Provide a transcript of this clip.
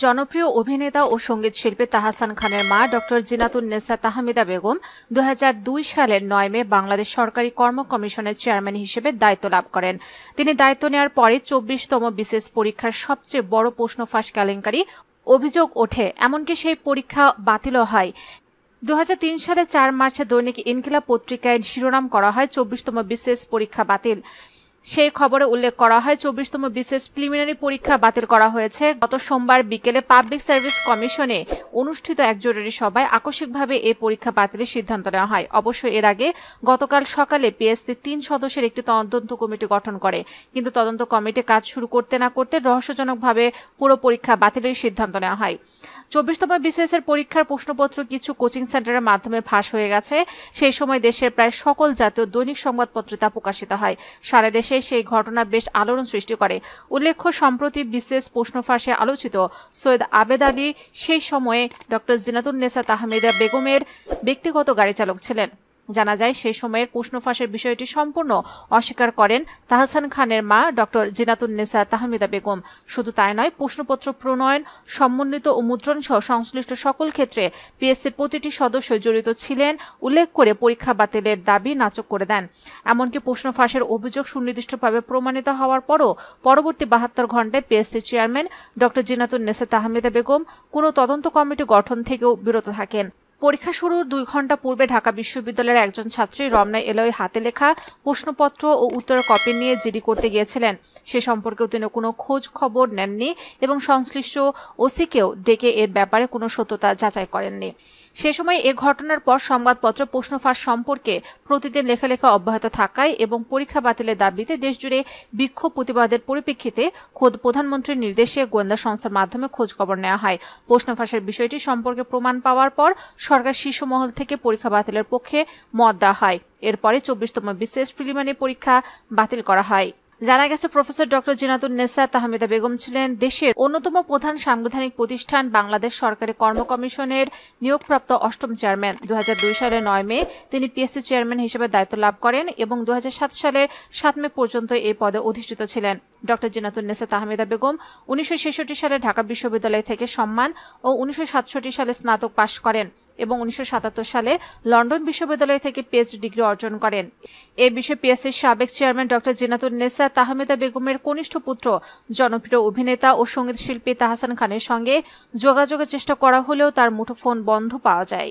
জনপ্রিয় অভিনেতা ও সঙ্গীত শিল্পী তাহসান খানের মা ডক্টর জিনাতুন্নেসা তাহমিদা বেগম 2002 সালের 9 মে বাংলাদেশ সরকারি কর্ম কমিশনের চেয়ারম্যান হিসেবে দায়িত্ব লাভ করেন। তিনি দায়িত্ব নেওয়ার পরে 24তম বিসিএস পরীক্ষার সবচেয়ে বড় প্রশ্ন ফাঁস কেলেঙ্কারি অভিযোগ ওঠে, এমনকি সেই পরীক্ষা বাতিলও হয়। 2003 সালে 4 মার্চে দৈনিক ইনকিলাব পত্রিকায় শিরোনাম করা হয় 24তম বিসিএস পরীক্ষা বাতিল। সেই খবরে উল্লেখ করা হয় 24তম বিসিএস প্রিলিমিনারি পরীক্ষা বাতিল করা হয়েছে। গত সোমবার বিকেলে পাবলিক সার্ভিস কমিশনে অনুষ্ঠিত এক জরুরি সভায় আকস্মিকভাবে এই পরীক্ষা বাতিলের সিদ্ধান্ত নেওয়া হয়। অবশ্য এর আগে গতকাল সকালে পিএসসি 3 সদস্যের একটি তদন্ত কমিটি গঠন করে, কিন্তু তদন্ত কমিটি কাজ শুরু করতে না করতে রহস্যজনকভাবে পুরো পরীক্ষা বাতিলের সিদ্ধান্ত নেওয়া হয়। 24তম বিসিএস এর পরীক্ষার প্রশ্নপত্র কিছু কোচিং সেন্টারের মাধ্যমে ফাঁস হয়ে গেছে। সেই সময় দেশের প্রায় সকল জাতীয় দৈনিক সংবাদপত্রে তা প্রকাশিত হয়। সারা দেশে সেই ঘটনা বেশ আলোড়ন সৃষ্টি করে। উল্লেখ্য, সম্প্রতি বিসিএস প্রশ্ন ফাঁসে আলোচিত সৈয়দ আবেদ আলী সেই সময়ে ডক্টর জিনাতুন্নেসা তাহমিদা বেগমের ব্যক্তিগত গাড়ি চালক ছিলেন। জানা যায়, সেই সময়ের প্রশ্ন ফাঁসের বিষয়টি সম্পূর্ণ অস্বীকার করেন তাহসান খানের মা ডক্টর জিনাতুন্নেসা তাহমিদা বেগম। শুধু তাই নয়, প্রশ্নপত্র প্রণয়ন, সমন্বিত ও মুদ্রণ সহ সংশ্লিষ্ট সকল ক্ষেত্রে পিএসসির প্রতিটি সদস্য জড়িত ছিলেন উল্লেখ করে পরীক্ষা বাতিলের দাবি নাকচ করে দেন। এমনকি প্রশ্ন ফাঁসের অভিযোগ সুনির্দিষ্টভাবে প্রমাণিত হওয়ার পরও পরবর্তী 72 ঘণ্টায় PSC chairman doctor Zinatunnesa Tahmida Begum কোনো তদন্ত কমিটি গঠন থেকেও বিরত থাকেন। পরীক্ষা শুরুর 2 ঘণ্টা পূর্বে ঢাকা বিশ্ববিদ্যালয়ের একজন ছাত্রী রমনা এলয় হাতে লেখা প্রশ্নপত্র ও উত্তরের কপি নিয়ে জিডি করতে গিয়েছিলেন। সে সম্পর্কেও তিনি কোনো খোঁজ খবর নেননি এবং সংশ্লিষ্ট ওসিকেও ডেকে এর ব্যাপারে কোনো সত্যতা যাচাই করেননি। সে সময় এ ঘটনার পর সংবাদপত্র প্রশ্ন ফাঁস সম্পর্কে প্রতিদিন লেখালেখা অব্যাহত থাকায় এবং পরীক্ষা বাতিলের দাবিতে দেশজুড়ে বিক্ষোভ প্রতিবাদের পরিপ্রেক্ষিতে খোদ প্রধানমন্ত্রীর নির্দেশে গোয়েন্দা সংস্থার মাধ্যমে খোঁজখবর নেওয়া হয়। প্রশ্ন ফাঁসের বিষয়টি সম্পর্কে প্রমাণ পাওয়ার পর সরকার শীর্ষ মহল থেকে পরীক্ষা বাতিলের পক্ষে মত দেওয়া হয়। এরপরে 24তম বিসিএস প্রিলিমিনারি পরীক্ষা বাতিল করা হয়। জানা গেছে, প্রফেসর ডক্টর জিনাতুন্নেসা তাহমিদা বেগম ছিলেন দেশের অন্যতম প্রধান সাংবিধানিক প্রতিষ্ঠান বাংলাদেশ সরকারি কর্ম কমিশনের নিয়োগপ্রাপ্ত 8ম চেয়ারম্যান। 2002 সালের 9 মে তিনি পিএসসি চেয়ারম্যান হিসেবে দায়িত্ব লাভ করেন এবং 2007 সালের 7 মে পর্যন্ত এই পদে অধিষ্ঠিত ছিলেন। ডক্টর জিনাতুন্নেসা তাহমিদা বেগম 1966 সালে ঢাকা বিশ্ববিদ্যালয় থেকে সম্মান ও 1967 সালে স্নাতক পাশ করেন এবং 1977 সালে লন্ডন বিশ্ববিদ্যালয় থেকে পিএইচডি ডিগ্রি অর্জন করেন। এ বিষয়ে পিএসসির সাবেক চেয়ারম্যান ডক্টর জিনাতুন্নেসা তাহমিদা বেগমের কনিষ্ঠ পুত্র জনপ্রিয় অভিনেতা ও সঙ্গীত শিল্পী তাহসান খানের সঙ্গে যোগাযোগের চেষ্টা করা হলেও তার মুঠোফোন বন্ধ পাওয়া যায়।